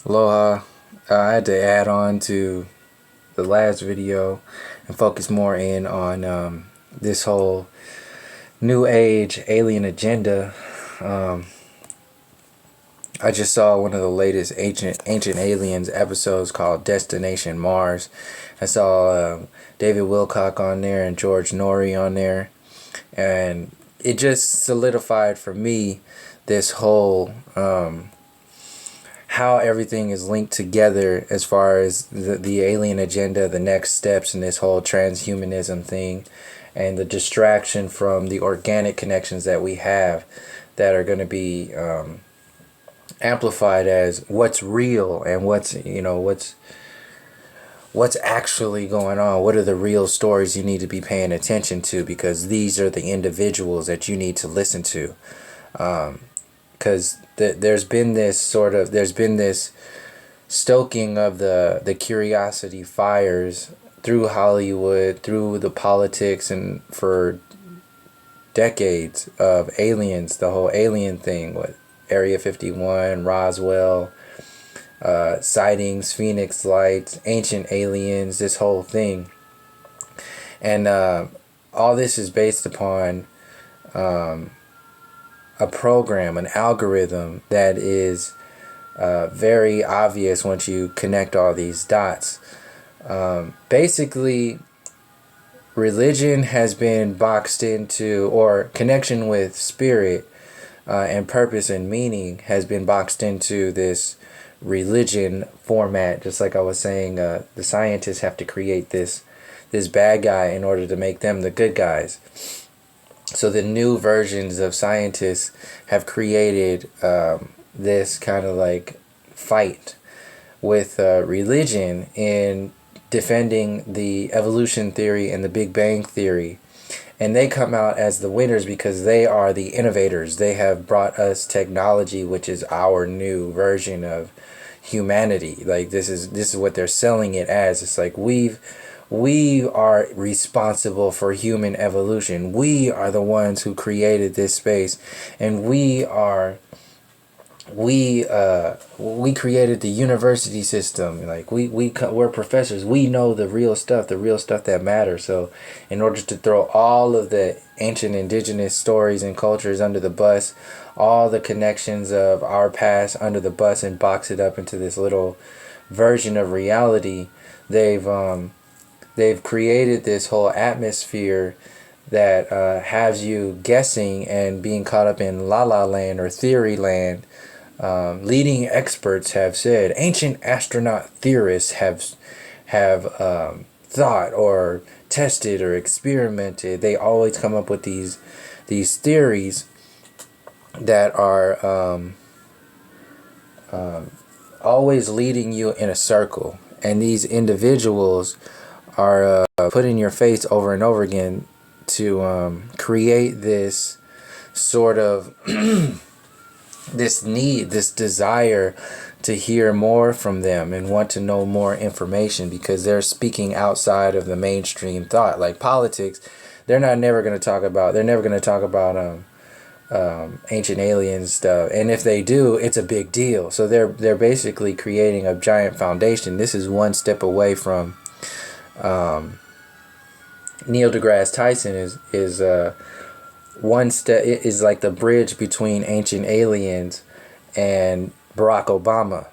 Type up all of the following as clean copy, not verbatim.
Aloha. I had to add on to the last video and focus more in on this whole new age alien agenda. Um, I just saw one of the latest Ancient Aliens episodes called Destination Mars. I saw David Wilcock on there and George Noory on there, and it just solidified for me this whole how everything is linked together as far as the alien agenda, the next steps in this whole transhumanism thing, and the distraction from the organic connections that we have that are going to be amplified as what's real and what's actually going on. What are the real stories you need to be paying attention to, because these are the individuals that you need to listen to. Because there's been this stoking of the curiosity fires through Hollywood, through the politics, and for decades of aliens, the whole alien thing with Area 51, Roswell, sightings, Phoenix Lights, ancient aliens, this whole thing. And all this is based upon a program, an algorithm that is very obvious once you connect all these dots. Basically, religion has been boxed into, or connection with spirit and purpose and meaning has been boxed into this religion format. Just like I was saying, the scientists have to create this bad guy in order to make them the good guys. So the new versions of scientists have created this kind of like fight with religion in defending the evolution theory and the Big Bang theory. And they come out as the winners because they are the innovators. They have brought us technology, which is our new version of humanity. Like this is what they're selling it as. It's like we are responsible for human evolution. We are the ones who created this space, and we created the university system. Like we're professors. We know the real stuff that matters. So in order to throw all of the ancient indigenous stories and cultures under the bus, all the connections of our past under the bus, and box it up into this little version of reality, they've created this whole atmosphere that has you guessing and being caught up in la la land or theory land. Leading experts have said, ancient astronaut theorists have thought or tested or experimented. They always come up with these theories that are always leading you in a circle, and these individuals are put in your face over and over again to create this sort of this need, this desire to hear more from them and want to know more information, because they're speaking outside of the mainstream thought. Like politics, they're never going to talk about ancient alien stuff, and if they do, it's a big deal. So they're basically creating a giant foundation. This is one step away from Neil deGrasse Tyson is one step, is like the bridge between ancient aliens and Barack Obama.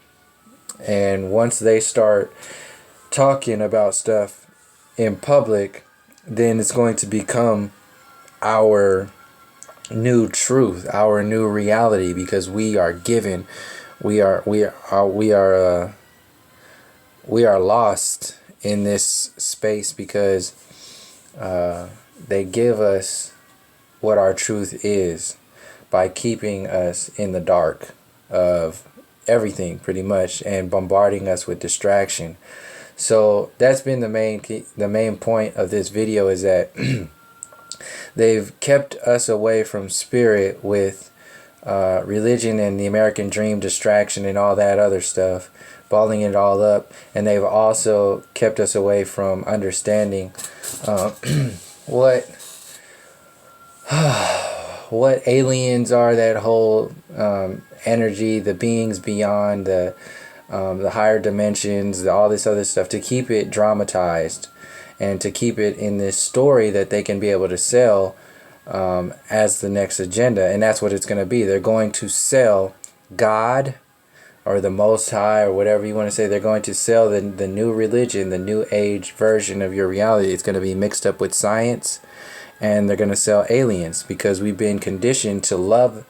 And once they start talking about stuff in public, then it's going to become our new truth, our new reality, because we are lost in this space, because they give us what our truth is by keeping us in the dark of everything pretty much, and bombarding us with distraction. So that's been the main point of this video, is that they've kept us away from spirit with religion and the American dream, distraction, and all that other stuff, balling it all up. And they've also kept us away from understanding what aliens are, that whole energy, the beings beyond, the the higher dimensions, all this other stuff, to keep it dramatized and to keep it in this story that they can be able to sell as the next agenda. And that's what it's going to be. They're going to sell God or the Most High or whatever you want to say. They're going to sell the new religion, the new age version of your reality. It's going to be mixed up with science, and they're going to sell aliens because we've been conditioned to love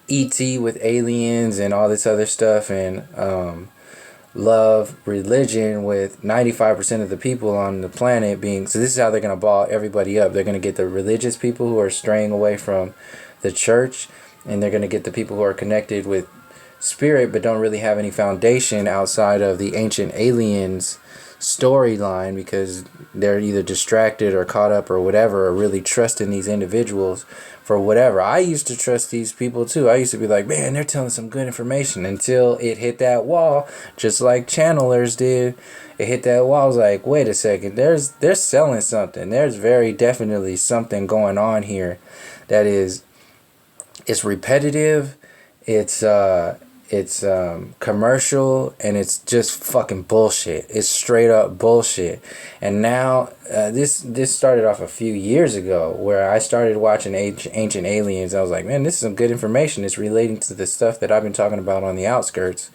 E.T. with aliens and all this other stuff, and love religion with 95% of the people on the planet being. So this is how they're going to ball everybody up. They're going to get the religious people who are straying away from the church, and they're going to get the people who are connected with spirit but don't really have any foundation outside of the ancient aliens storyline, because they're either distracted or caught up or whatever, or really trusting these individuals for whatever. I used to trust these people too. I used to be like, man, they're telling some good information, until it hit that wall, just like channelers did. It hit that wall. I was like, wait a second, they're selling something. There's very definitely something going on here that it's repetitive, it's commercial, and it's just fucking bullshit. It's straight up bullshit. And now this started off a few years ago, where I started watching Ancient Aliens. I was like, man, this is some good information. It's relating to the stuff that I've been talking about on the outskirts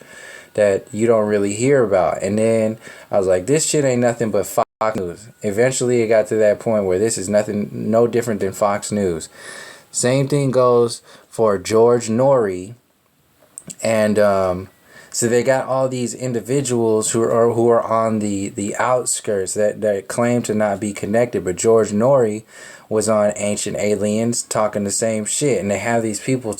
that you don't really hear about. And then I was like, this shit ain't nothing but Fox News. Eventually it got to that point where this is no different than Fox News. Same thing goes for George Noory. And so they got all these individuals who are on the outskirts that claim to not be connected. But George Noory was on Ancient Aliens talking the same shit. And they have these people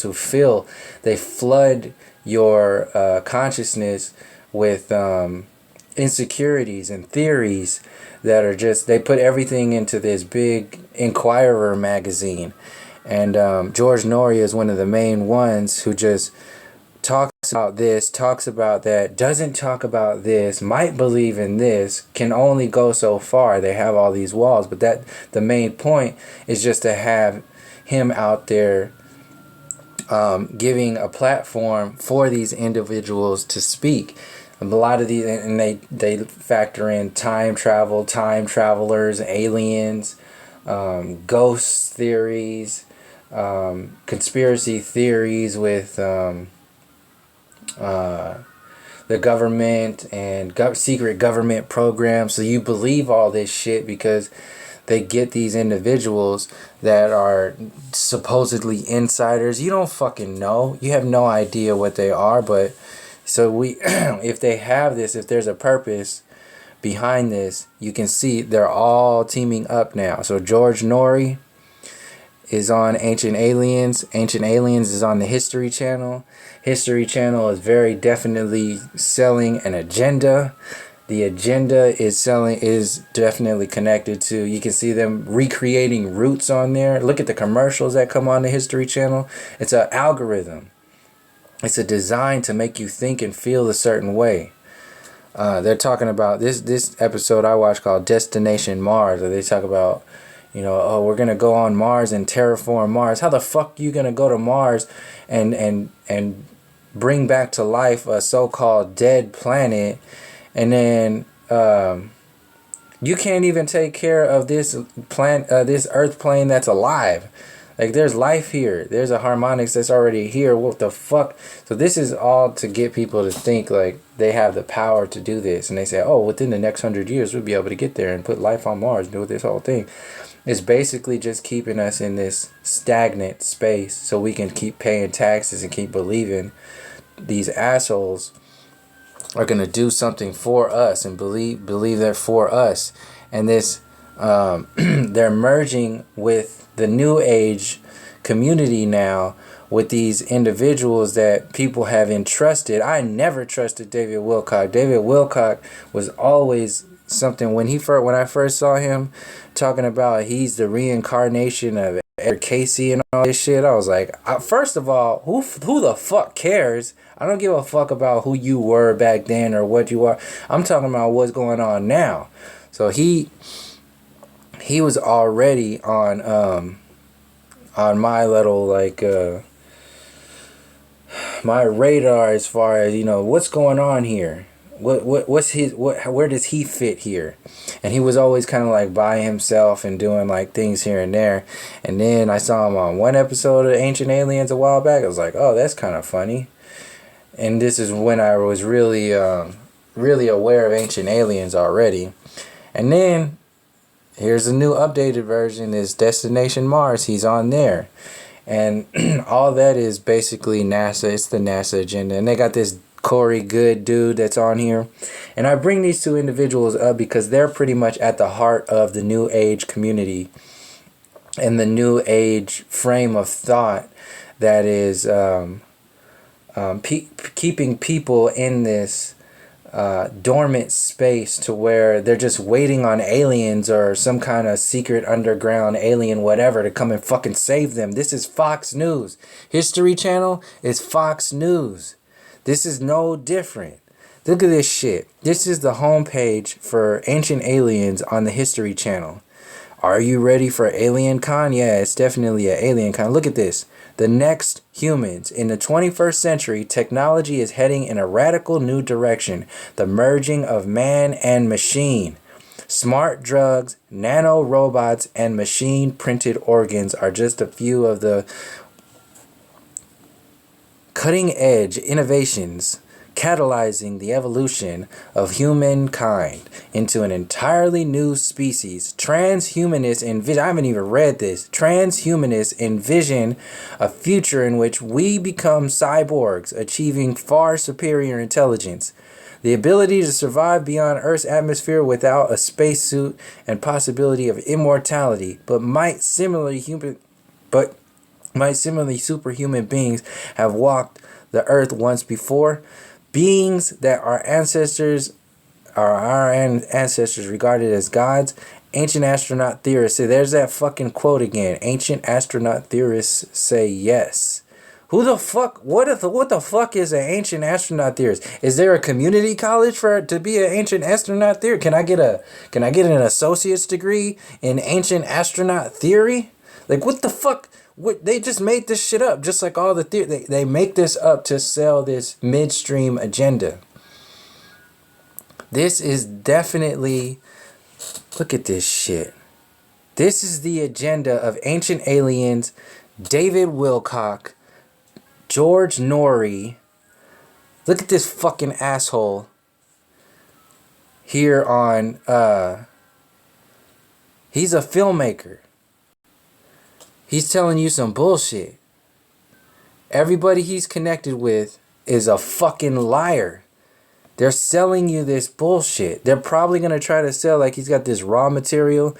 they flood your consciousness with insecurities and theories that are just, they put everything into this big Inquirer magazine. And George Noory is one of the main ones who just talks about this, talks about that, doesn't talk about this, might believe in this, can only go so far. They have all these walls, but that the main point is just to have him out there giving a platform for these individuals to speak. A lot of these, and they factor in time travel, time travelers, aliens, ghost theories, conspiracy theories with the government and secret government programs. So you believe all this shit because they get these individuals that are supposedly insiders. You don't fucking know. You have no idea what they are. But so if they have this, if there's a purpose behind this, you can see they're all teaming up now. So George Noory is on Ancient Aliens. Ancient Aliens is on the History Channel. History Channel is very definitely selling an agenda. The agenda is definitely connected to, you can see them recreating roots on there. Look at the commercials that come on the History Channel. It's an algorithm. It's a design to make you think and feel a certain way. They're talking about this episode I watched called Destination Mars, where they talk about, oh, we're gonna go on Mars and terraform Mars. How the fuck you gonna go to Mars and bring back to life a so-called dead planet, and then you can't even take care of this this Earth plane that's alive? Like, there's life here. There's a harmonics that's already here. What the fuck? So this is all to get people to think like they have the power to do this, and they say, oh, within the next 100 years we'll be able to get there and put life on Mars and do this whole thing. It's basically just keeping us in this stagnant space so we can keep paying taxes and keep believing these assholes are going to do something for us and believe they're for us. And this they're merging with the new age community now with these individuals that people have entrusted. I never trusted David Wilcock. David Wilcock was always something. When I first saw him talking about he's the reincarnation of Edward Casey and all this shit, I was like, first of all, who the fuck cares? I don't give a fuck about who you were back then or what you are. I'm talking about what's going on now. So he was already on my little, like, my radar as far as, you know, what's going on here. What's his, where does he fit here? And he was always kind of like by himself and doing like things here and there. And then I saw him on one episode of Ancient Aliens a while back. I was like, oh, that's kind of funny. And this is when I was really really aware of Ancient Aliens already. And then here's a new updated version, is Destination Mars. He's on there. And all that is basically NASA. It's the NASA agenda. And they got this Goode dude that's on here. And I bring these two individuals up because they're pretty much at the heart of the New Age community and the New Age frame of thought that is keeping people in this dormant space to where they're just waiting on aliens or some kind of secret underground alien whatever to come and fucking save them. This is Fox News. History Channel is Fox News. This is no different. Look at this shit. This is the homepage for Ancient Aliens on the History Channel. Are you ready for Alien Con? Yeah, it's definitely an Alien Con. Look at this. The next humans. In the 21st century, technology is heading in a radical new direction. The merging of man and machine. Smart drugs, nano-robots, and machine-printed organs are just a few of the cutting-edge innovations catalyzing the evolution of humankind into an entirely new species. Transhumanists envision, I haven't even read this, transhumanists envision a future in which we become cyborgs, achieving far superior intelligence, the ability to survive beyond Earth's atmosphere without a spacesuit, and possibility of immortality, but might similarly superhuman beings have walked the earth once before. Beings that our ancestors regarded as gods. Ancient astronaut theorists say, there's that fucking quote again. Ancient astronaut theorists say yes. Who the fuck? What the fuck is an ancient astronaut theorist? Is there a community college to be an ancient astronaut theorist? Can I get an associate's degree in ancient astronaut theory? Like, what the fuck? They just made this shit up, just like all the theory. They make this up to sell this midstream agenda. This is definitely, look at this shit. This is the agenda of Ancient Aliens, David Wilcock, George Noory. Look at this fucking asshole here on, he's a filmmaker. He's telling you some bullshit. Everybody he's connected with is a fucking liar. They're selling you this bullshit. They're probably going to try to sell, like, he's got this raw material.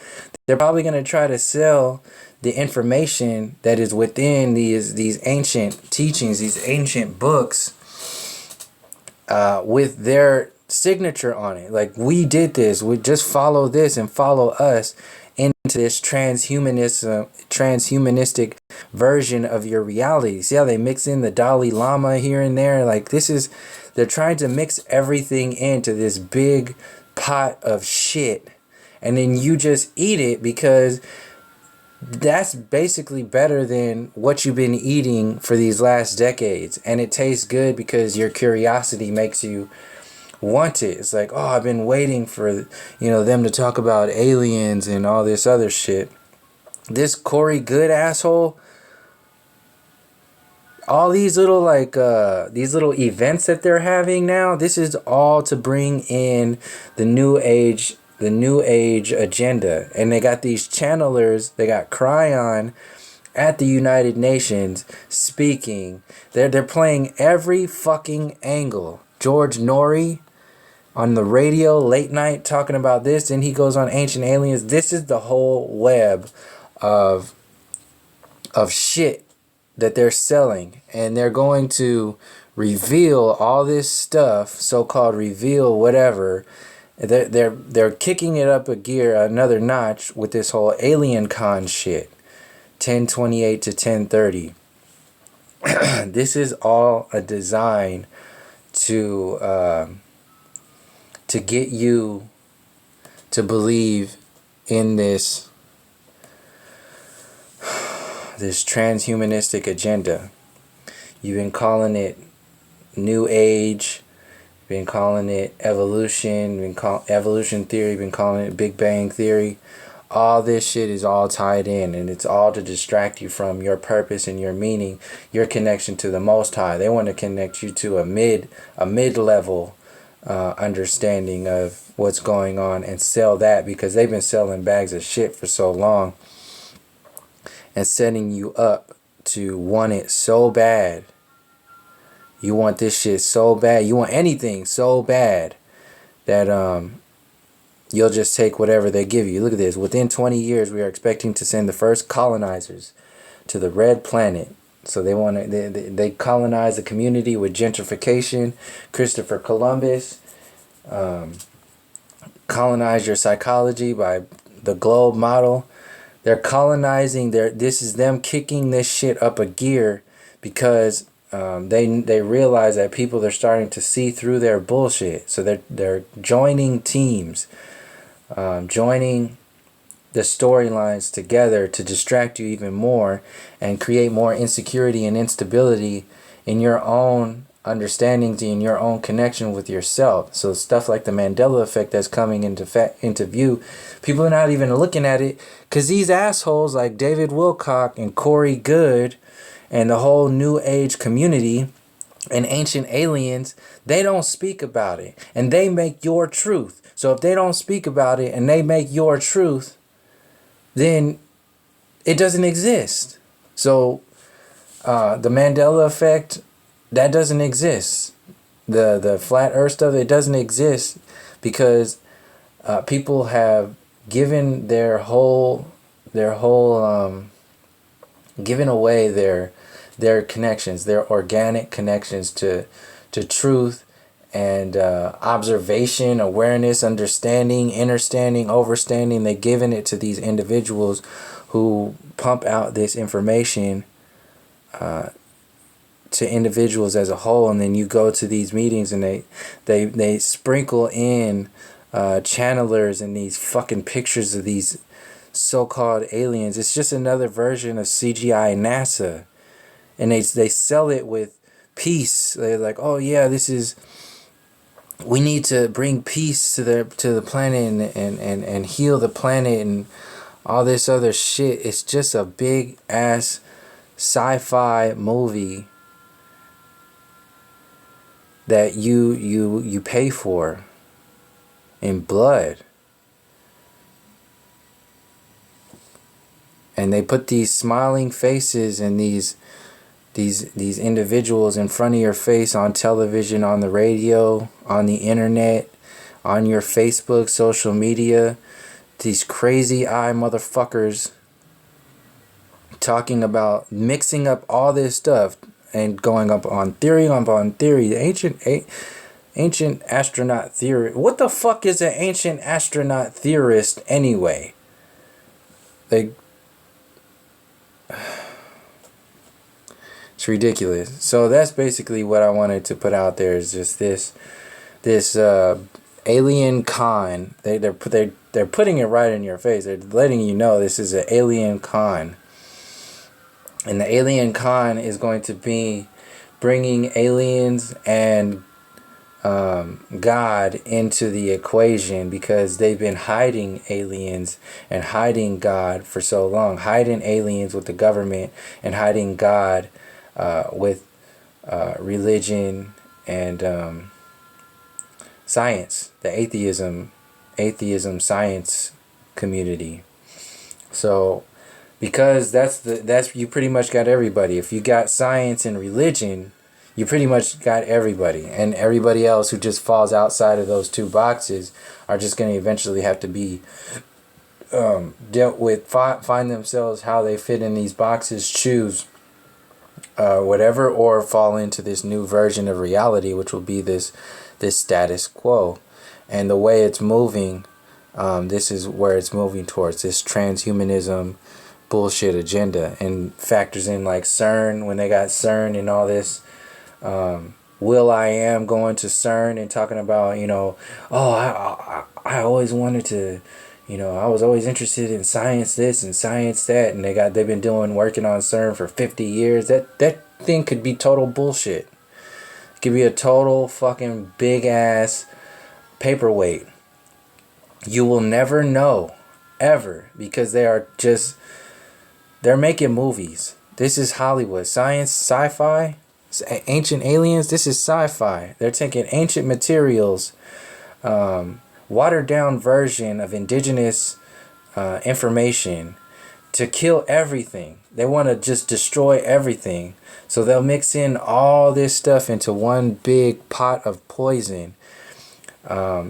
They're probably going to try to sell the information that is within these ancient teachings, these ancient books, with their signature on it. Like, we did this. We just follow this and follow us into this transhumanistic version of your reality. See how they mix in the Dalai Lama here and there? Like, they're trying to mix everything into this big pot of shit, and then you just eat it because that's basically better than what you've been eating for these last decades. And it tastes good because your curiosity makes you want it. It's like, oh, I've been waiting for, them to talk about aliens and all this other shit. This Goode asshole, all these little events that they're having now, this is all to bring in the new age agenda. And they got these channelers, they got Cryon at the United Nations speaking. They're playing every fucking angle. George Noory on the radio late night talking about this, and he goes on Ancient Aliens. This is the whole web of shit that they're selling, and they're going to reveal all this stuff, so-called reveal whatever. They're kicking it up a gear, another notch, with this whole Alien Con shit. 1028 to 1030. This is all a design to get you to believe in this transhumanistic agenda. You've been calling it New Age, been calling it evolution, evolution theory, been calling it Big Bang theory. All this shit is all tied in, and it's all to distract you from your purpose and your meaning, your connection to the Most High. They want to connect you to a mid-level understanding of what's going on and sell that, because they've been selling bags of shit for so long and setting you up to want it so bad. You want this shit so bad. You want anything so bad that you'll just take whatever they give you. Look at this. Within 20 years, we are expecting to send the first colonizers to the red planet. So they colonize the community with gentrification. Christopher Columbus colonized your psychology by the globe model. They're colonizing. This is them kicking this shit up a gear because they realize that people are starting to see through their bullshit. So they're joining teams, joining the storylines together to distract you even more and create more insecurity and instability in your own understandings, in your own connection with yourself. So stuff like the Mandela effect that's coming into view, people are not even looking at it because these assholes like David Wilcock and Goode and the whole New Age community and ancient aliens, they don't speak about it, and they make your truth. So if they don't speak about it and they make your truth, then it doesn't exist. So the Mandela effect, that doesn't exist. The flat earth stuff, it doesn't exist because people have given given away their connections, their organic connections to truth and observation, awareness, understanding, understanding, overstanding. They've given it to these individuals who pump out this information to individuals as a whole, and then you go to these meetings and they sprinkle in channelers and these fucking pictures of these so-called aliens. It's just another version of CGI NASA, and they sell it with peace. They're like, oh yeah, we need to bring peace to the planet and heal the planet and all this other shit. It's just a big ass sci-fi movie that you pay for in blood. And they put these smiling faces and these individuals in front of your face on television, on the radio, on the internet, on your Facebook, social media. These crazy eye motherfuckers talking about mixing up all this stuff and going up on theory upon theory. The ancient astronaut theory. What the fuck is an ancient astronaut theorist anyway? It's ridiculous. So that's basically what I wanted to put out there, is just this alien con. They're putting it right in your face. They're letting you know this is an alien con. And the alien con is going to be bringing aliens and God into the equation, because they've been hiding aliens and hiding God for so long, hiding aliens with the government and hiding God with religion and science, the atheism science community. So because that's you pretty much got everybody. If you got science and religion, you pretty much got everybody, and everybody else who just falls outside of those two boxes are just going to eventually have to be dealt with, find themselves how they fit in these boxes, choose whatever, or fall into this new version of reality, which will be this status quo. And the way it's moving, this is where it's moving towards, this transhumanism bullshit agenda, and factors in like CERN, when they got CERN and all this. Will.i.am going to CERN and talking about, I always wanted to, I was always interested in science this and science that, and they've been working on CERN for 50 years. That thing could be total bullshit. Could be a total fucking big ass paperweight. You will never know, ever, because they're making movies. This is Hollywood. Science, sci-fi, ancient aliens, this is sci-fi. They're taking ancient materials, watered down version of indigenous information to kill everything. They want to just destroy everything. So they'll mix in all this stuff into one big pot of poison.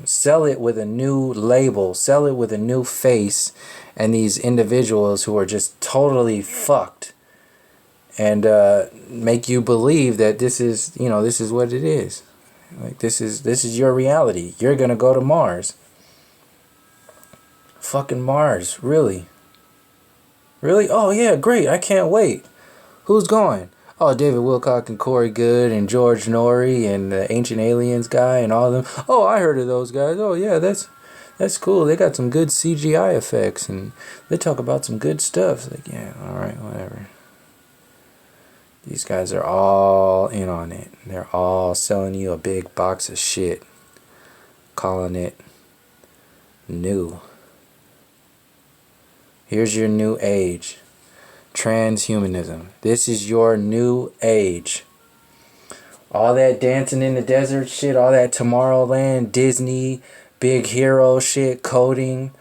Sell it with a new label, sell it with a new face, and these individuals who are just totally fucked, and make you believe that this is what it is. Like this is your reality. You're gonna go to Mars. Fucking Mars, really? Really? Oh yeah, great! I can't wait. Who's going? Oh, David Wilcock and Corey Goode and George Noory and the Ancient Aliens guy and all of them. Oh, I heard of those guys. Oh yeah, that's cool. They got some good CGI effects and they talk about some good stuff. It's like, yeah, all right, whatever. These guys are all in on it. They're all selling you a big box of shit, calling it new. Here's your new age. Transhumanism. This is your new age. All that dancing in the desert shit, all that Tomorrowland, Disney, big hero shit, coding,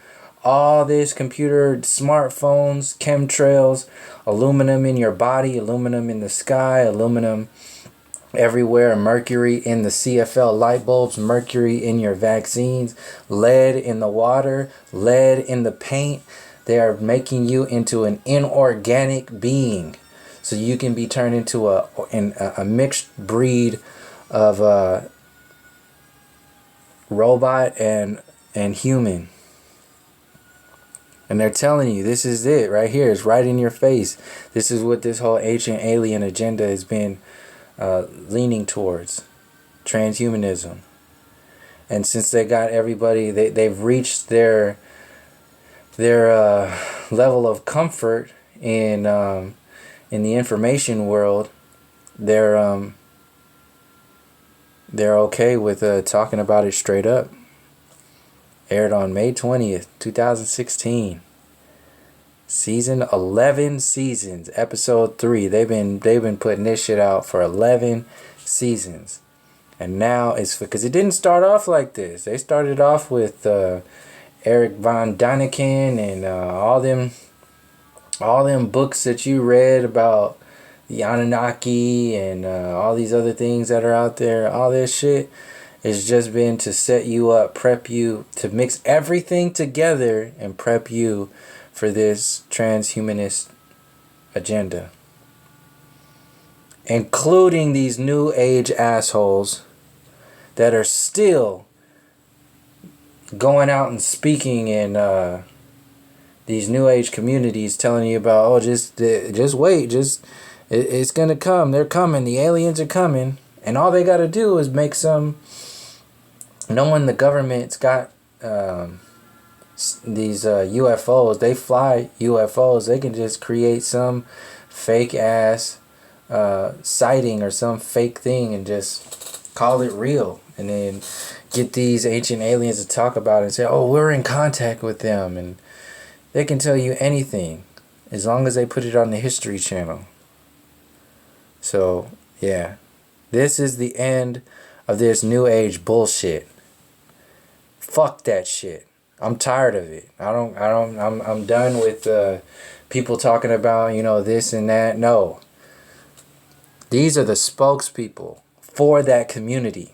all this computer, smartphones, chemtrails, aluminum in your body, aluminum in the sky, aluminum everywhere, mercury in the CFL light bulbs, mercury in your vaccines, lead in the water, lead in the paint. They are making you into an inorganic being, so you can be turned into a mixed breed of robot and human. And they're telling you this is it right here. It's right in your face. This is what this whole ancient alien agenda has been leaning towards, transhumanism. And since they got everybody, they've reached their level of comfort in the information world. They're okay with talking about it straight up. Aired on May 20th, 2016. Season 11 seasons, episode 3. They've been putting this shit out for 11 seasons. And now it's because it didn't start off like this. They started off with Eric von Däniken and all them books that you read about the Anunnaki and all these other things that are out there. All this shit has just been to set you up, prep you, to mix everything together and prep you for this transhumanist agenda. Including these new age assholes that are still going out and speaking in these new age communities, telling you about, oh, just wait, it's gonna come, they're coming, the aliens are coming, and all they gotta do is make some, knowing the government's got these UFOs, they fly UFOs, they can just create some fake ass sighting or some fake thing and just call it real, and then get these ancient aliens to talk about it and say, oh, we're in contact with them, and they can tell you anything as long as they put it on the History Channel. So yeah, this is the end of this new age bullshit. Fuck that shit. I'm tired of it. I'm done with people talking about, this and that. No. These are the spokespeople for that community.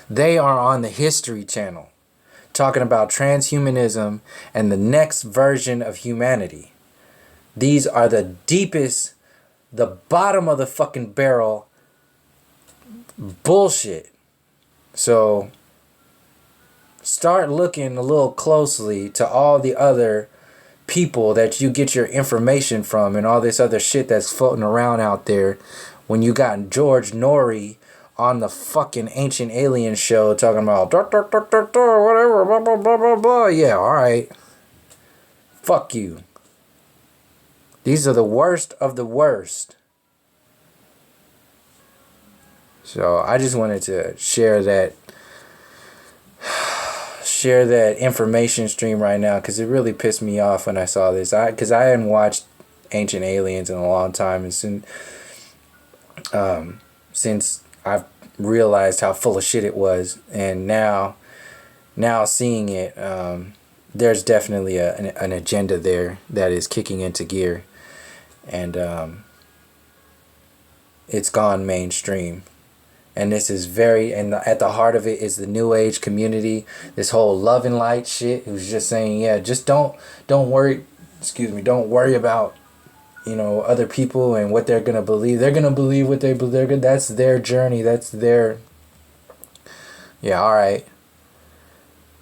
They are on the History Channel talking about transhumanism and the next version of humanity. These are the deepest, the bottom of the fucking barrel bullshit. So start looking a little closely to all the other people that you get your information from and all this other shit that's floating around out there, when you got George Noory on the fucking Ancient Alien show talking about whatever, blah, blah, blah, blah, blah. Yeah, alright. Fuck you. These are the worst of the worst. So I just wanted to share that information stream right now, because it really pissed me off when I saw this. Because I hadn't watched Ancient Aliens in a long time, and since I've realized how full of shit it was, and now seeing it, there's definitely an agenda there that is kicking into gear, and it's gone mainstream. And this is and at the heart of it is the new age community, this whole love and light shit, who's just saying, yeah, just don't worry, don't worry about, other people and what they're gonna believe. They're gonna believe what they believe. That's their journey. That's their, yeah, all right.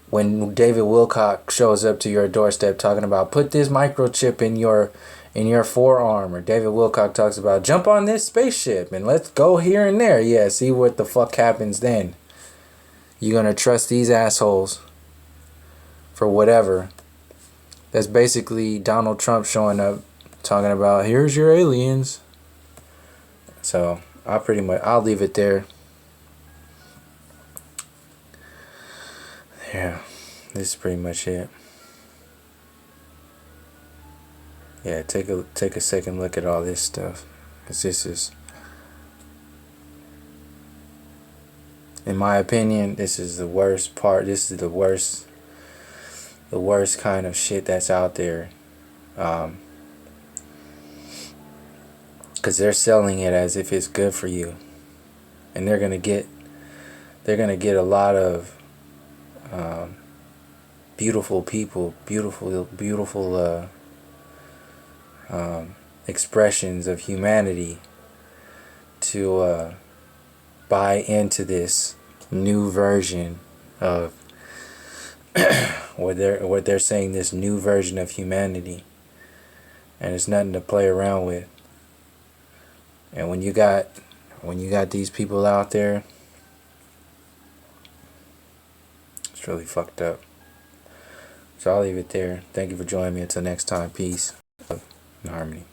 When David Wilcock shows up to your doorstep talking about put this microchip in your forearm, or David Wilcock talks about jump on this spaceship and let's go here and there. Yeah, see what the fuck happens then. You gonna trust these assholes for whatever? That's basically Donald Trump showing up talking about here's your aliens. So I'll leave it there. Yeah, this is pretty much it. Yeah, take a second look at all this stuff, because this is, in my opinion, this is the worst part. This is the worst kind of shit that's out there, because they're selling it as if it's good for you, and they're gonna get a lot of beautiful people, beautiful expressions of humanity to buy into this new version of what they're saying, this new version of humanity, and it's nothing to play around with. And when you got these people out there, it's really fucked up. So I'll leave it there. Thank you for joining me. Until next time, peace, love, and harmony.